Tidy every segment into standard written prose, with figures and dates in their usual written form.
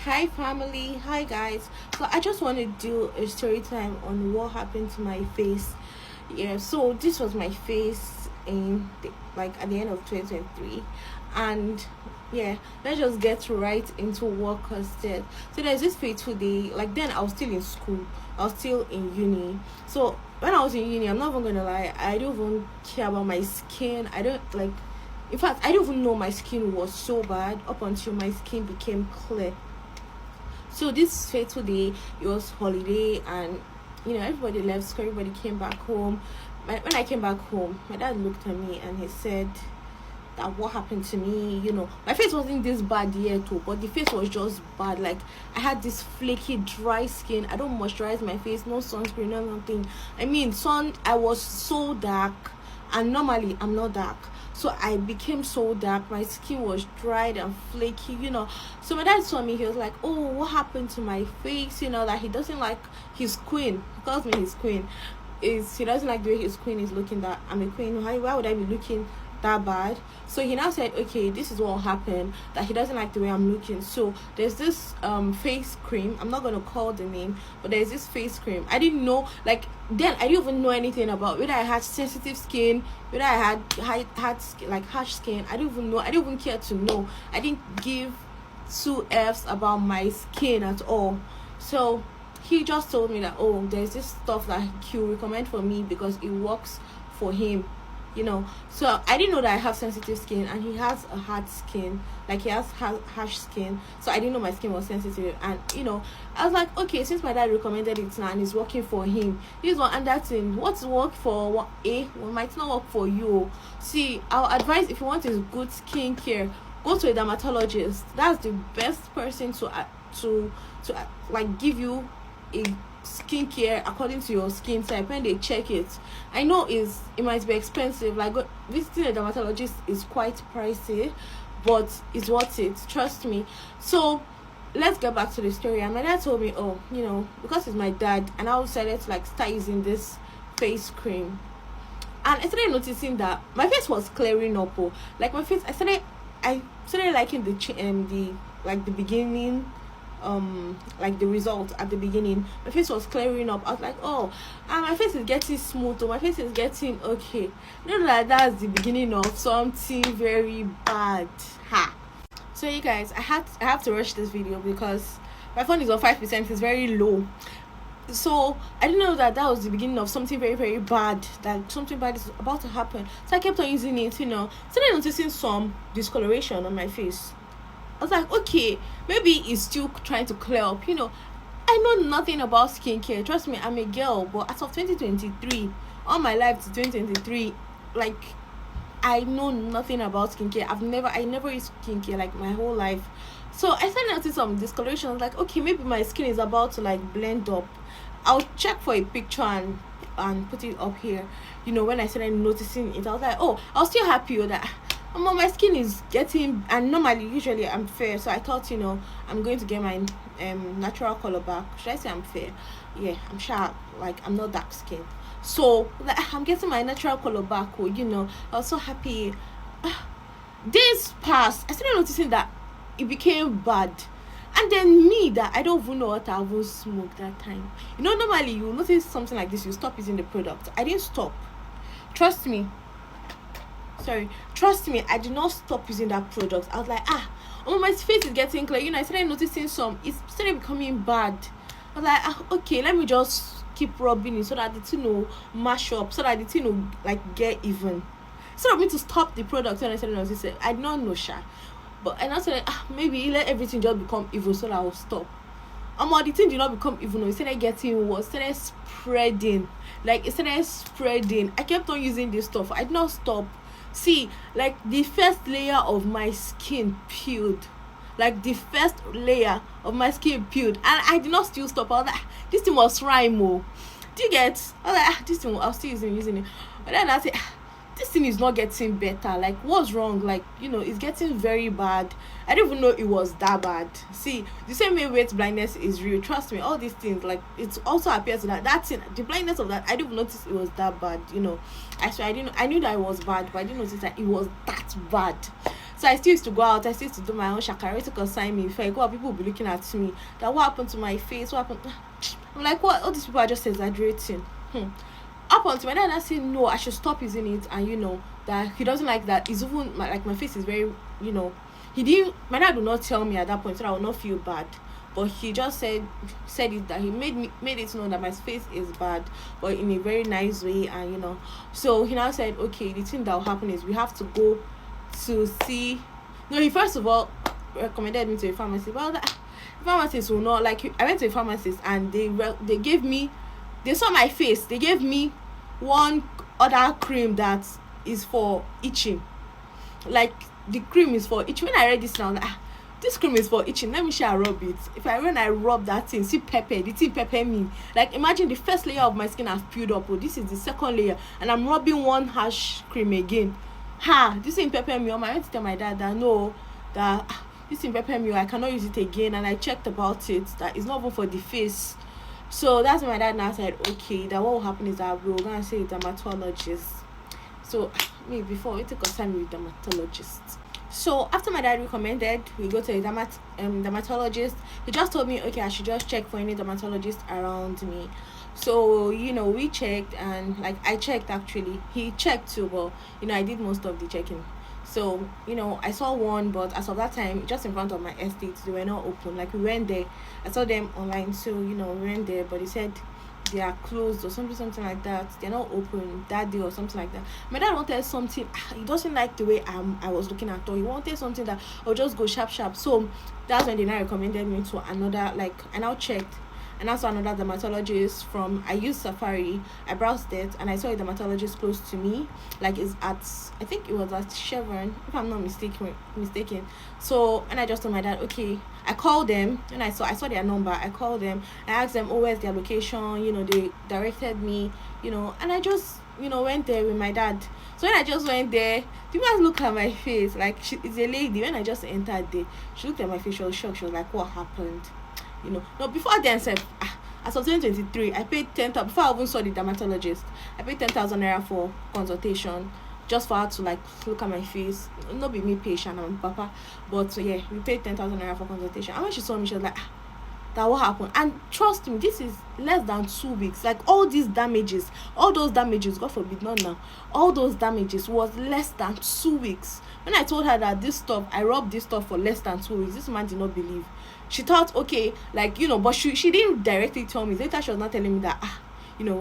Hi family, hi guys. So I just want to do a story time on what happened to my face. Yeah, so this was my face like at the end of 2023, and yeah, let's just get right into work instead. So there's this fateful day. Like then I was still in school, I was still in uni. So when I was in uni, I'm not even gonna lie, I don't even care about my skin. I don't like. In fact, I didn't even know my skin was so bad up until my skin became clear. So this fateful day, it was holiday, and everybody left school, everybody came back home. When I came back home, my dad looked at me and he said that what happened to me. My face wasn't this bad yet too, but the face was just bad. Like I had this flaky dry skin. I don't moisturize my face, no sunscreen, no nothing. I mean, I was so dark, and normally I'm not dark, so I became so dark. My skin was dried and flaky. So my dad saw me, he was like, oh, what happened to my face? That he doesn't like his queen. He calls me his queen. He doesn't like the way his queen is looking, that I'm a queen. Why would I be looking that bad? So he now said, okay, this is what happened, that he doesn't like the way I'm looking. So there's this face cream, I'm not gonna call the name, but there's this face cream. I didn't know, like then I didn't even know anything about whether I had sensitive skin, whether I had skin, like harsh skin. I didn't even know. I didn't even care to know. I didn't give two F's about my skin at all. So he just told me that, oh, there's this stuff that he'll recommend for me because it works for him. So I didn't know that I have sensitive skin, and he has a hard skin, like he has harsh skin. So I didn't know my skin was sensitive, and I was like, okay, since my dad recommended it now and it's working for him, this one and that thing, what's work for might not work for you. See, our advice, if you want is good skincare, go to a dermatologist. That's the best person to like give you a skincare according to your skin type. When they check it, I know it might be expensive, like visiting a dermatologist is quite pricey, but it's worth it, trust me. So let's get back to the story. And my dad told me, oh, because it's my dad, and I decided to like start using this face cream, and I started noticing that my face was clearing up. Like my face, I started liking the beginning, like the result at the beginning. My face was clearing up. I was like, oh, and my face is getting smooth, my face is getting okay. That's the beginning of something very bad. So you guys, I have to rush this video because my phone is on 5%. It's very low. So I didn't know that was the beginning of something very, very bad, that something bad is about to happen. So I kept on using it. Started noticing some discoloration on my face. I was like, okay, maybe it's still trying to clear up. I know nothing about skincare. Trust me, I'm a girl, but as of 2023, all my life to 2023, like I know nothing about skincare. I never used skincare like my whole life. So I started noticing some discoloration. I was like, okay, maybe my skin is about to like blend up. I'll check for a picture and put it up here. When I started noticing it, I was like, oh, I was still happy with that. My skin is getting, and usually I'm fair, so I thought I'm going to get my natural color back. Should I say I'm fair? Yeah, I'm sure, like I'm not dark skinned, so like, I'm getting my natural color back. I was so happy. Days passed, I started noticing that it became bad, and then me, that I don't even know what I even smoked that time. Normally you notice something like this, you stop using the product. I didn't stop, trust me, I did not stop using that product. I was like, my face is getting clear. I started noticing it started becoming bad. I was like, okay, let me just keep rubbing it so that the thing will mash up, so that the thing will like get even. Instead of me to stop the product, when I started noticing, I did not know, but I now said, maybe let everything just become evil so that I will stop. The thing did not become evil. It started getting worse. It started spreading. I kept on using this stuff. I did not stop. See, like the first layer of my skin peeled. And I did not still stop. I was like, this thing was rhyme. Do you get? I was like, this thing, I'll still using it. But then I said, this thing is not getting better. Like, what's wrong? Like, it's getting very bad. I didn't even know it was that bad. See, the same way weight blindness is real. Trust me, all these things, like, it also appears that thing, the blindness of that, I didn't even notice it was that bad. I swear, I knew that it was bad, but I didn't notice that it was that bad. So So I still used to go out, I still used to do my own shakara to consign me. If I go out, people will be looking at me, that what happened to my face, what happened. I'm like, what, all these people are just exaggerating. Up until my dad I said no, I should stop using it, and that he doesn't like that. It's even like my face is very, he didn't, my dad would not tell me at that point, so I would not feel bad. But he just said it, that he made it known that my face is bad, but in a very nice way. And so he now said, okay, the thing that will happen is we have to go to see. No, he first of all recommended me to a pharmacy. Well, the pharmacist will not like. I went to a pharmacist and they gave me, they saw my face, they gave me one other cream that is for itching. Like, the cream is for itching. When I read this now, this cream is for itching, let me share rub it. When I rub that thing, see pepper, the thing pepper me. Like, imagine the first layer of my skin has peeled up, this is the second layer, and I'm rubbing one harsh cream again. This thing pepper me. I went to tell my dad that no, that this thing pepper me, I cannot use it again. And I checked about it, that it's not even for the face. So that's when my dad now said, okay, that what will happen is that we're gonna see a dermatologist. So before we take a time with dermatologist. So after my dad recommended we go to a dermatologist, he just told me, okay, I should just check for any dermatologist around me. So we checked, and like I checked actually, he checked too, but I did most of the checking. So I saw one, but as of that time, just in front of my estate, they were not open. Like, we went there, I saw them online, so we went there, but he said they are closed or something like that. They're not open that day or something like that. My dad wanted something. He doesn't like the way I was looking at all. He wanted something that I'll just go sharp. So that's when they now recommended me to another. Like, I now checked, and I saw another dermatologist from. I used Safari. I browsed it, and I saw a dermatologist close to me. Like, it's at, I think it was at Chevron, if I'm not mistaken. So, and I just told my dad, okay. I called them, and I saw their number. I called them. I asked them, oh, where's their location? They directed me. And I just went there with my dad. So when I just went there, the man looked at my face. Like, it's a lady. When I just entered there, she looked at my face. She was shocked. She was like, what happened? No, before then, as of 2023, I paid 10,000. Before I even saw the dermatologist, I paid 10,000 naira for consultation, just for her to like look at my face. Not be me patient, I'm papa, but so yeah, we paid 10,000 naira for consultation. And when she saw me, she was like, that what happened? And trust me, this is less than 2 weeks. Like, all those damages, God forbid, not now, all those damages was less than 2 weeks. When I told her that I rubbed this stuff for less than 2 weeks, this man did not believe. She thought, okay, like, but she didn't directly tell me. Later, she was not telling me that,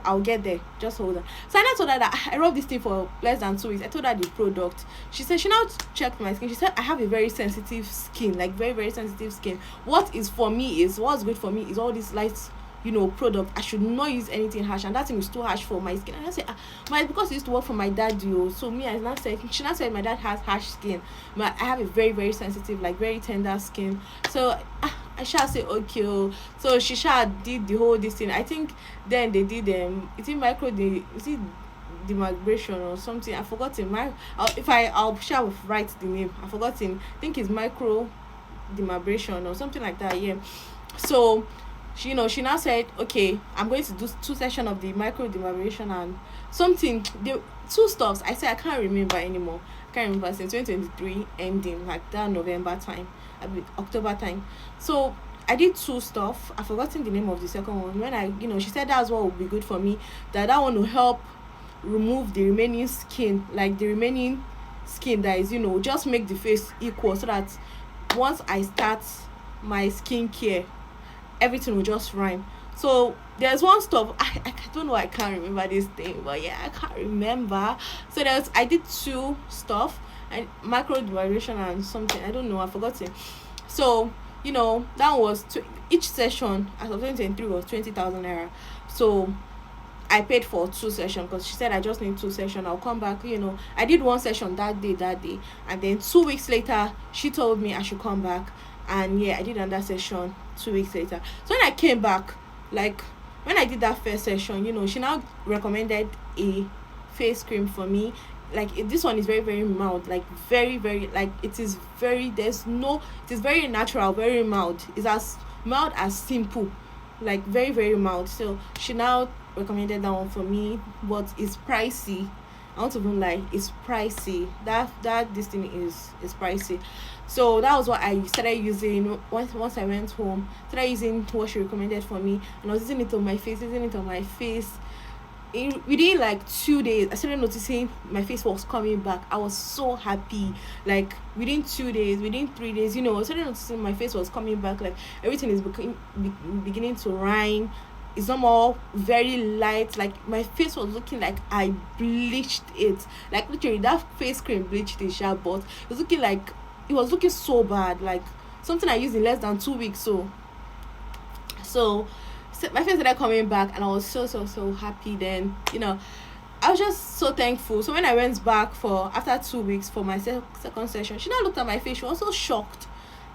I'll get there. Just hold on. So I now told her that I rubbed this thing for less than 2 weeks. I told her the product. She said, she now checked my skin. She said, I have a very sensitive skin, like very, very sensitive skin. What's good for me is all these light, product. I should not use anything harsh, and that thing is too harsh for my skin. And I said, because it used to work for my dad, so me, she now said my dad has harsh skin. I have a very, very sensitive, like very tender skin. So I shall say, okay. So she did the whole this thing. I think then they did dermabrasion or something. I forgot it. I'll write the name. I forgot it. I think it's micro dermabrasion or something like that. Yeah. So she now said, okay, I'm going to do 2 sessions of the micro dermabrasion and something. The 2 stuffs. I said I can't remember anymore. I can't remember since 2023 ending, like that November time, October time. So I did 2 stuff. I've forgotten the name of the second one. When she said that's what would be good for me. That one will help remove the remaining skin, like the remaining skin that is, just make the face equal, so that once I start my skincare, everything will just rhyme. So there's one stuff, I don't know, I can't remember this thing, but yeah, I can't remember. So I did 2 stuff, and microdermabrasion and something, I don't know, I forgot it. So that was each session as of 2023 was 20,000 naira. So I paid for 2 sessions, because she said I just need 2 sessions. I'll come back. I did 1 session that day, and then 2 weeks later she told me I should come back, and yeah, I did another session 2 weeks later. So when I came back, like when I did that first session, she now recommended a face cream for me. Like, this one is very, very mild, like very, very, like it is very natural, very mild. It's as mild as simple, like very, very mild. So she now recommended that one for me, but it's pricey. I won't even lie, it's pricey. That this thing is pricey. So that was what I started using. Once I went home, started using what she recommended for me, and I was using it on my face, within like 2 days. I started noticing my face was coming back. I was so happy. Like within 2 days, within 3 days, I started noticing my face was coming back. Like everything is beginning to rhyme. It's not more very light. Like my face was looking like I bleached it. Like literally that face cream bleached it sharp, but it was looking so bad. Like something I used in less than 2 weeks. So my face started coming back, and I was so happy. Then I was just so thankful. So when I went back for after 2 weeks for my second session, she now looked at my face. She was so shocked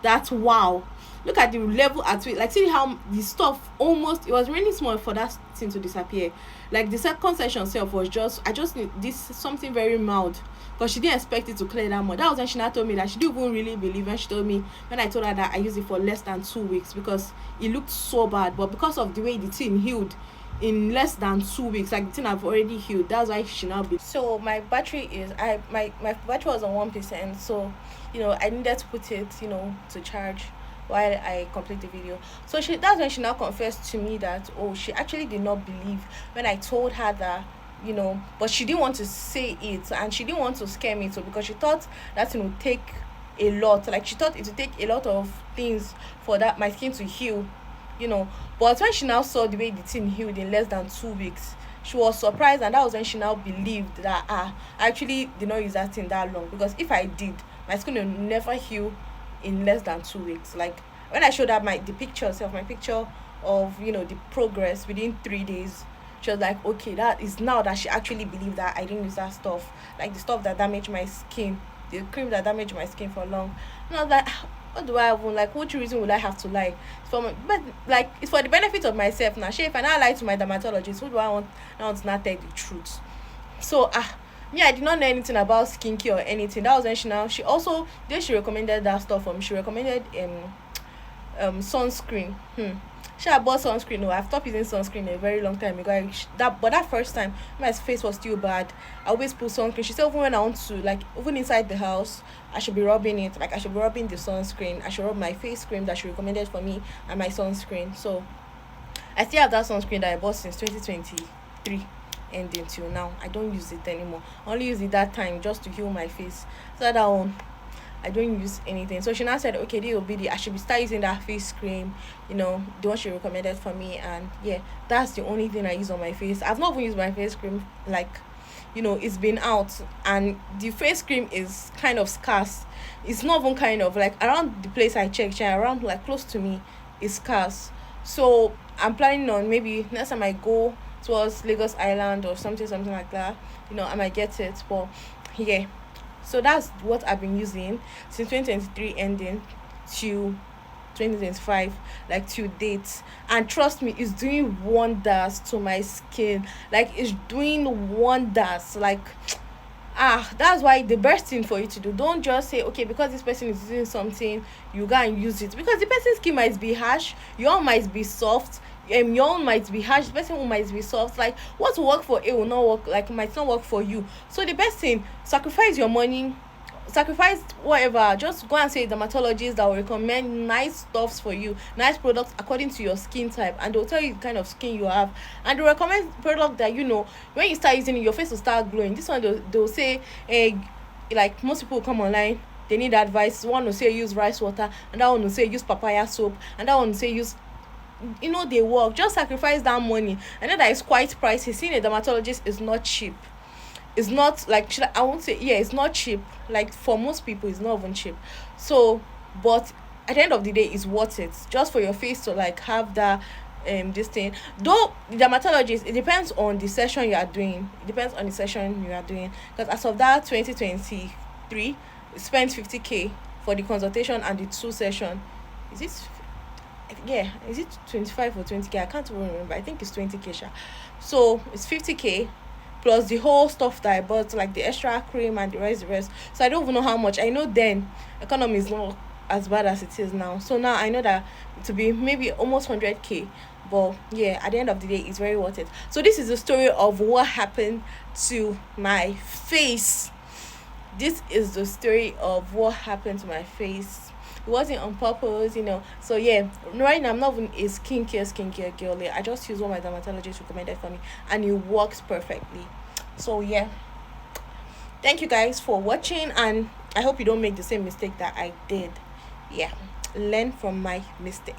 that, wow, look at the level at which, like, see how the stuff almost, it was really small for that thing to disappear. Like the second session itself was just, I just need this something very mild, because she didn't expect it to clear that much. That was when she now told me that she didn't even really believe when she told me, when I told her that I used it for less than 2 weeks, because it looked so bad, but because of the way the thing healed in less than 2 weeks, like the thing I've already healed, that's why she now be. So my battery is, my battery was on 1%, so I needed to put it to charge while I complete the video. So that's when she now confessed to me that, oh, she actually did not believe when I told her that, but she didn't want to say it, and she didn't want to scare me, so because she thought that it would take a lot, like she thought it would take a lot of things for that my skin to heal, but when she now saw the way the thing healed in less than 2 weeks, she was surprised, and that was when she now believed that, I actually did not use that thing that long, because if I did, my skin will never heal in less than 2 weeks. Like when I showed her my picture of the progress within 3 days, she was like, okay, that is now that she actually believed that I didn't use that stuff, like the stuff that damaged my skin, the cream that damaged my skin for long. And I was like, what do I even, like, what reason would I have to lie? But like, it's for the benefit of myself now. If I now lie to my dermatologist, who do I want now to not tell the truth? So me, I did not know anything about skincare or anything. That was when she also, then she recommended that stuff for me. She recommended sunscreen. I bought sunscreen. No, I've stopped using sunscreen a very long time ago. But that first time my face was still bad, I always put sunscreen. She said even when I want to, like, even inside the house, I should be rubbing it. Like I should be rubbing the sunscreen. I should rub my face cream that she recommended for me and my sunscreen. So I still have that sunscreen that I bought since 2023 and until now. I don't use it anymore. I only use it that time just to heal my face. So that one, I don't use anything. So she now said, okay, this will be I should start using that face cream, the one she recommended for me. And yeah, that's the only thing I use on my face. I've not even used my face cream, like, it's been out, and the face cream is kind of scarce. It's not even kind of, like, around the place I checked, around, like, close to me, is scarce. So I'm planning on, maybe next time I go towards Lagos Island or something like that, I might get it. But yeah, so that's what I've been using since 2023 ending to 2025, like, to date. And trust me, it's doing wonders to my skin. Like, it's doing wonders. Like, that's why the best thing for you to do, don't just say, okay, because this person is using something, you go and use it, because the person's skin might be harsh, your own might be soft, your own might be harsh, the person who might be soft. Like, what will work for it will not work, like, might not work for you. So the best thing, sacrifice your money, sacrifice whatever, just go and see a dermatologist that will recommend nice stuffs for you, nice products according to your skin type, and they'll tell you the kind of skin you have, and they'll recommend product that, when you start using it, your face will start glowing. This one, they'll say, like, most people come online, they need advice. One will say use rice water, and that one will say use papaya soap, and that one will say use, they work. Just sacrifice that money. I know that it's quite pricey. Seeing a dermatologist is not cheap. It's not like, I won't say, yeah, it's not cheap. Like, for most people, it's not even cheap. So, but at the end of the day, it's worth it, just for your face to, like, have that this thing. Though the dermatologist, it depends on the session you are doing. Because as of that 2023, spent 50k for the consultation and the 2 session. Is it 25 or 20k? I can't even remember. I think it's 20k sha. So it's 50k plus the whole stuff that I bought, like the extra cream and the rest. So I don't even know how much. I know then economy is not as bad as it is now. So now I know that to be maybe almost 100k, but yeah, at the end of the day it's very worth it. So this is the story of what happened to my face. This is the story of what happened to my face. It wasn't on purpose, So yeah, right now I'm not even a skincare girly. I just use what my dermatologist recommended for me, and it works perfectly. So yeah, thank you guys for watching, and I hope you don't make the same mistake that I did. Yeah, learn from my mistake.